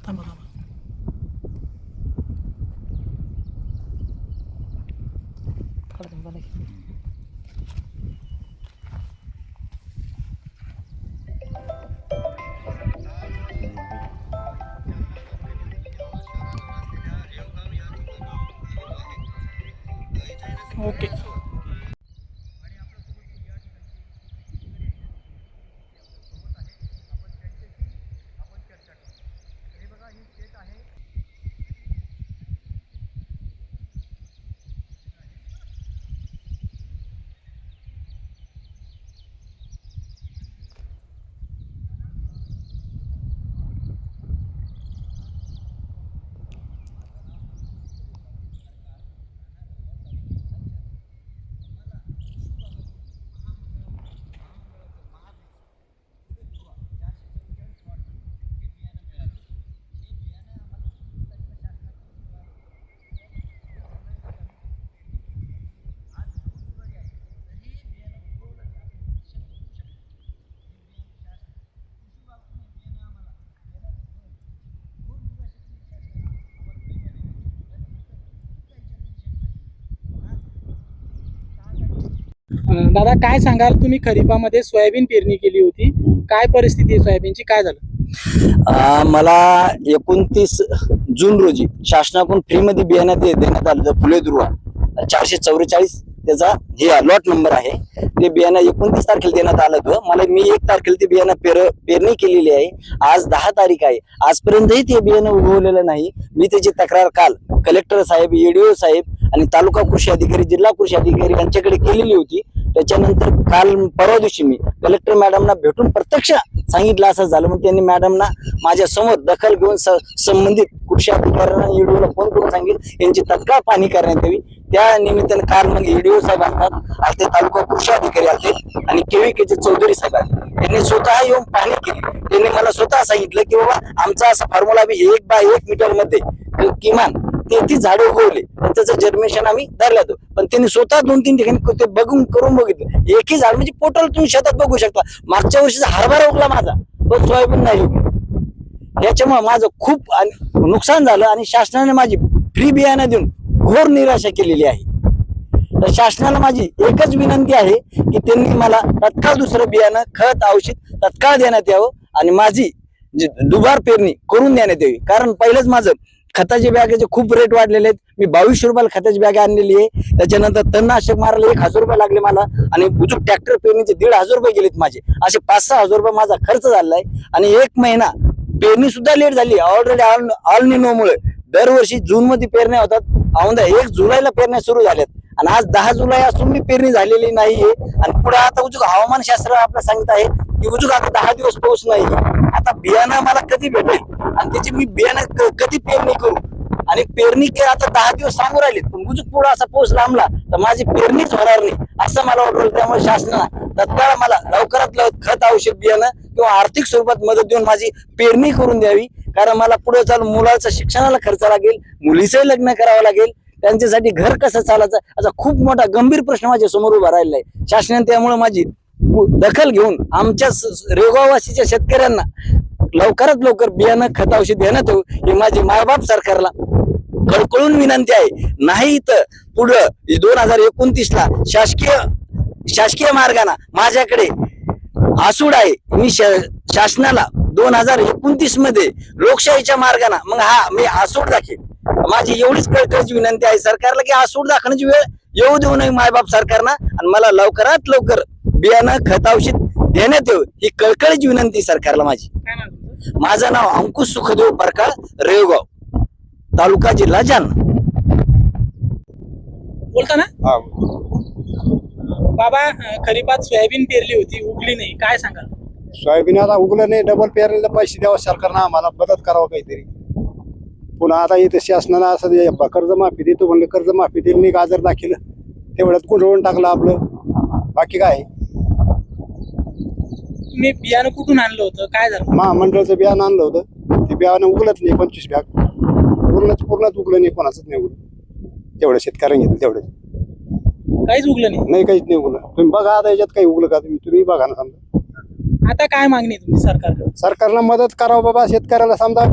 थांबा थांबा. ओके. दादा काय सांगाल, तुम्ही खरीपामध्ये सोयाबीन पेरणी केली होती, काय परिस्थिती आहे सोयाबीनची, काय झालं? मला 29 जून रोजी शासनाकडून फ्रीमध्ये बियाणं देण्यात आलं. फुले दुर्वा 444 त्याचा हे लॉट नंबर आहे. ते बियाणं 29 तारखेला देण्यात आलं होतं मला. मी 1 तारखेला ते बियाणं पेरणी केलेली आहे. आज 10 तारीख आहे. आजपर्यंतही ते बियाणं उगवलेलं नाही. मी त्याची तक्रार काल कलेक्टर साहेब, EDO साहेब आणि तालुका कृषी अधिकारी, जिल्हा कृषी अधिकारी यांच्याकडे केलेली होती. त्याच्यानंतर काल परवा दिवशी मी कलेक्टर मॅडमना भेटून प्रत्यक्ष सांगितलं असं झालं. मग त्यांनी मॅडमना माझ्या समोर दखल घेऊन संबंधित कृषी अधिकाऱ्यांना EDO ला फोन करून सांगितलं यांची तत्काळ पाहणी करण्यात यावी. त्या निमित्तानं काल मग EDO साहेब आलते, तालुका कृषी अधिकारी आलते आणि KVK चौधरी साहेब आले. त्यांनी स्वतः येऊन पाहणी केली. त्यांनी मला स्वतः सांगितलं की बाबा आमचा असा फॉर्म्युला आम्ही 1 बाय 1 मीटर मध्ये किमान 33 झाडे उगवले, त्याचं जर्मिनेशन आम्ही धरलं होतं. पण त्यांनी स्वतः 2-3 ठिकाणी ते बघून करून बघितलं. एकही झाड म्हणजे पोटल तुम्ही शेतात बघू शकता. मागच्या वर्षीचा हरभरा उगला माझा, पण सोयाबीन नाही उगली. याच्यामुळे माझं खूप नुकसान झालं आणि शासनाने माझी फ्री बियाणं देऊन घोर निराशा केलेली आहे. तर शासनाला माझी एकच विनंती आहे की त्यांनी मला तत्काळ दुसरं बियाणं, खत, औषध तत्काळ देण्यात यावं आणि माझी दुबार पेरणी करून देण्यात यावी. कारण पहिलंच माझं खताच्या बॅगेचे खूप रेट वाढलेले आहेत. मी 2200 रुपयाला खताची बॅग आणलेली आहे. त्याच्यानंतर तणनाशक मारायला 1000 रुपये लागले मला आणि बुजुक ट्रॅक्टर पेरणीचे 1500 रुपये गेलेत माझे. असे 5-6 हजार रुपये माझा खर्च झालेला आहे आणि 1 महिना पेरणी सुद्धा लेट झाली. ऑलरेडी ऑल निनोमुळे दरवर्षी जून मध्ये पेरण्या होतात. औंधा 1 जुलैला पेरण्या सुरू झाल्यात आणि आज 10 जुलै असून मी पेरणी झालेली नाहीये. आणि पुढे आता उजूक हवामान शास्त्र आपल्याला सांगत आहे की उजूक आता 10 दिवस पाऊस नाही. आता बियाणं मला कधी भेटेल आणि त्याची मी बियाणं कधी पेरणी करू आणि पेरणी आता 10 दिवस सांगू राहिले, पण उजूक पुढे असा पाऊस लांबला तर माझी पेरणीच होणार नाही असं मला वाटलं. त्यामुळे शासनानं तत्काळ मला लवकरात लवकर खत, औषध, बियाणं किंवा आर्थिक स्वरूपात मदत देऊन माझी पेरणी करून द्यावी. कारण मला पुढे चालून मुलाचा शिक्षणाला खर्च लागेल, मुलीचंही लग्न करावं लागेल, त्यांच्यासाठी घर कसं चालायचं असा खूप मोठा गंभीर प्रश्न माझ्या समोर उभा राहिला आहे. शासनाने त्यामुळे माझी दखल घेऊन आमच्या रेगाववासीच्या शेतकऱ्यांना लवकरात लवकर बियाणं, खत, औषध देण्यात येऊ ही माझी मायबाप सरकारला कळकळून विनंती आहे. नाही तर पुढं 2029 ला शासकीय मार्गाने माझ्याकडे आसूड आहे. मी शासनाला 2029 मध्ये लोकशाहीच्या मार्गाने मग मी आसूड दाखवेन. माझी एवढीच कळकळीची विनंती आहे सरकारला की आसूड दाखवण्याची वेळ येऊ देऊ नये मायबाप सरकारनं आणि मला लवकरात लवकर बियाणं, खत, औषध देण्यात येऊ ही कळकळीची विनंती सरकारला माझी. माझं नाव अंकुश सुखदेव परकाळ, रेवगाव, तालुका, जिल्हा जालना. बोलता ना बाबा, खरीपात सोयाबीन पेरली होती, उगली नाही, काय सांगाल? सोयाबीन आता उगलं नाही, डबल पेरणीला पैसे द्यावं सरकारनं, आम्हाला मदत करावं काहीतरी. पुन्हा आता इथे शासनानं असं कर्जमाफी देतो म्हणलं, कर्जमाफी दिली मी गाजर दाखिलं तेवढ्यात कुंडवून टाकलं आपलं. बाकी काय? तुम्ही बियाणं कुठून आणलं होतं, काय झालं? महामंडळाचं बियाणं आणलं होतं, ते बियाणं उगलत नाही. 25 बॅग पूर्णच उगलं नाही, कोणाचंच नाही उगलं. तेवढं शेतकऱ्यांनी घेतलं तेवढं, काहीच उगलं नाही. काहीच नाही उगलं. तुम्ही बघा आता याच्यात काही उगलं का, तुम्ही बघा ना. समजा आता काय मागणी तुमची सरकारकडे? सरकारनं मदत करावं बाबा शेतकऱ्याला. समजा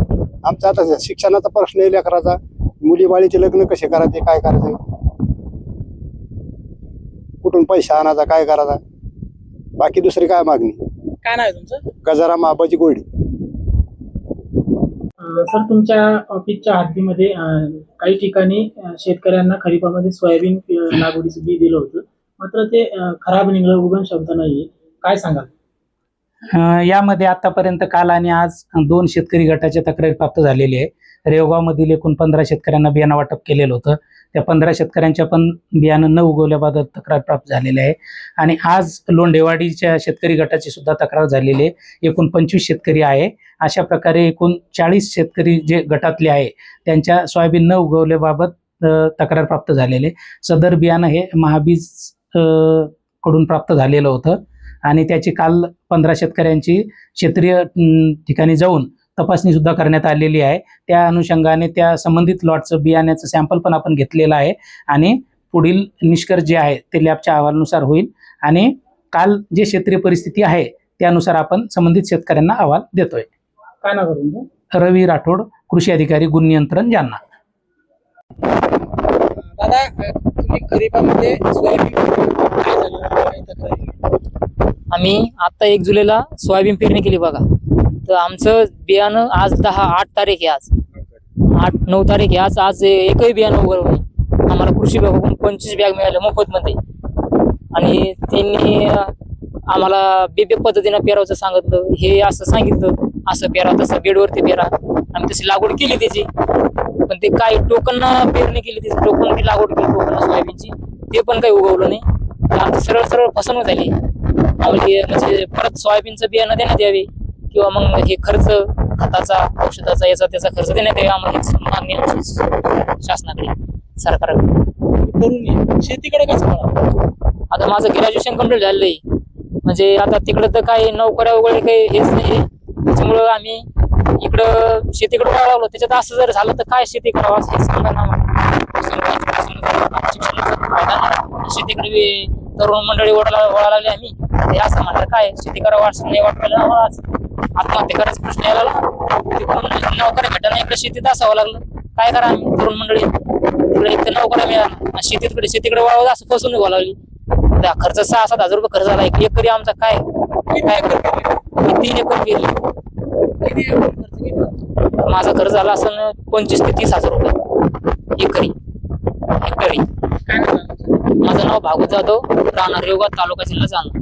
आमचा आता शिक्षणाचा प्रश्न आहे लेकराचा, मुली बाळीचे लग्न कसे करायचे, काय करायचं, कुठून पैसा आणायचा, काय करायचा, बाकी दुसरी काय मागणी. काय नाव आहे तुमचं? गजाराम आबाजी गोल्डी. सर, तुमच्या ऑफिसच्या हद्दीमध्ये काही ठिकाणी शेतकऱ्यांना खरीपामध्ये सोयाबीन लागवडीचं बी दिलं होतं, मात्र ते खराब निघालं, उगम शब्द नाहीये, काय सांगाल? यामध्ये आतापर्यंत काल आणि आज 2 शेतकरी गटाच्या तक्रारी प्राप्त झालेली आहे. रेवगावमधील एकूण 15 शेतकऱ्यांना बियाणं वाटप केलेलं होतं. त्या 15 शेतकऱ्यांच्या पण बियाणं न उगवल्याबाबत तक्रार प्राप्त झालेली आहे. आणि आज लोंढेवाडीच्या शेतकरी गटाची सुद्धा तक्रार झालेली आहे. एकूण 25 शेतकरी आहे. अशा प्रकारे एकूण 40 शेतकरी जे गटातले आहे त्यांच्या सोयाबीन न उगवल्याबाबत तक्रार प्राप्त झालेले. सदर बियाणं हे महाबीज कडून प्राप्त झालेलं होतं आणि त्याची काल 15 शेतकऱ्यांची क्षेत्रीय ठिकाणी जाऊन तपासणी सुद्धा करण्यात आलेली आहे. त्या अनुषंगाने त्या संबंधित लॉटचं बियाण्याचं सॅम्पल पण आपण घेतलेलं आहे आणि पुढील निष्कर्ष जे आहे ते लॅबच्या अहवालानुसार होईल. आणि काल जे क्षेत्रीय परिस्थिती आहे त्यानुसार आपण संबंधित शेतकऱ्यांना अहवाल देतोय. काय नाव आहे तुमचं? रवी राठोड, कृषी अधिकारी, गुण नियंत्रण, जालना. दादा, तुम्ही खरीपामध्ये सोयाबीन काय झालं, काय तक्रारी? आम्ही आता 1 जुलैला सोयाबीन पेरणी केली बघा. तर आमचं बियाणं आज 8 तारीख आहे, आज 8-9 तारीख आहे. आज एकही बियाणं उगवलं नाही. आम्हाला कृषी विभागाकडून 25 बॅग मिळाल्या मोफतमध्ये आणि त्यांनी आम्हाला बेबे पद्धतीनं पेरावचं सांगितलं. हे असं सांगितलं, असं पेरा, तसं बेडवरती पेरा. आम्ही तशी लागवड केली त्याची, पण ते काय टोकन पेरणी केली, त्याची टोकन ती लागवड केली टोकन सोयाबीनची, ते पण काही उगवलं नाही. आमची सरळ फसवणूक झाली. आम्हाला म्हणजे परत सोयाबीनचं बियाणं देण्यात यावे किंवा मग हे खर्च खताचा, औषधाचा, याचा त्याचा खर्च देण्यात यावे. आम्हाला हीच मागणी आहे शासनाकडे, सरकारकडे. तरुण आहे, शेतीकडे कसं वळावं? आता माझं ग्रॅज्युएशन कम्प्लीट झालेलं आहे. म्हणजे आता तिकडं तर काही नोकऱ्या वगैरे काही हेच नाही. त्याच्यामुळं आम्ही इकडं शेतीकडे वळावलं. त्याच्यात असं जर झालं तर काय शेती करावं हे सांगा ना आम्हाला. शिक्षणाचा फायदा नाही. शेतीकडे तरुण मंडळी वळा लागली आम्ही. हे असं म्हणलं काय शेती करावं असं नाही वाटलं आम्हाला. आज आत्महत्या करायचा प्रश्न यायला नोकऱ्या भेटायला इकडे शेतीत असावं लागलं. काय करा आम्ही तरुण मंडळी, तिकडे एक तर नोकऱ्या मिळाला, शेतीकडे वळावं असं फसवणूक व्हावं लागली. खर्च 6-7 हजार रुपये खर्च झाला. 1 एकरी आमचा काय 3 एकर पेरली. माझा खर्च झाला असं 25 ते 30 हजार रुपये एकरी हेक्टरी. काय नाव आहे तुमचं? माझं नाव भागवत जाधव, राहणार रेवगाव, तालुका जिल्हा जालना.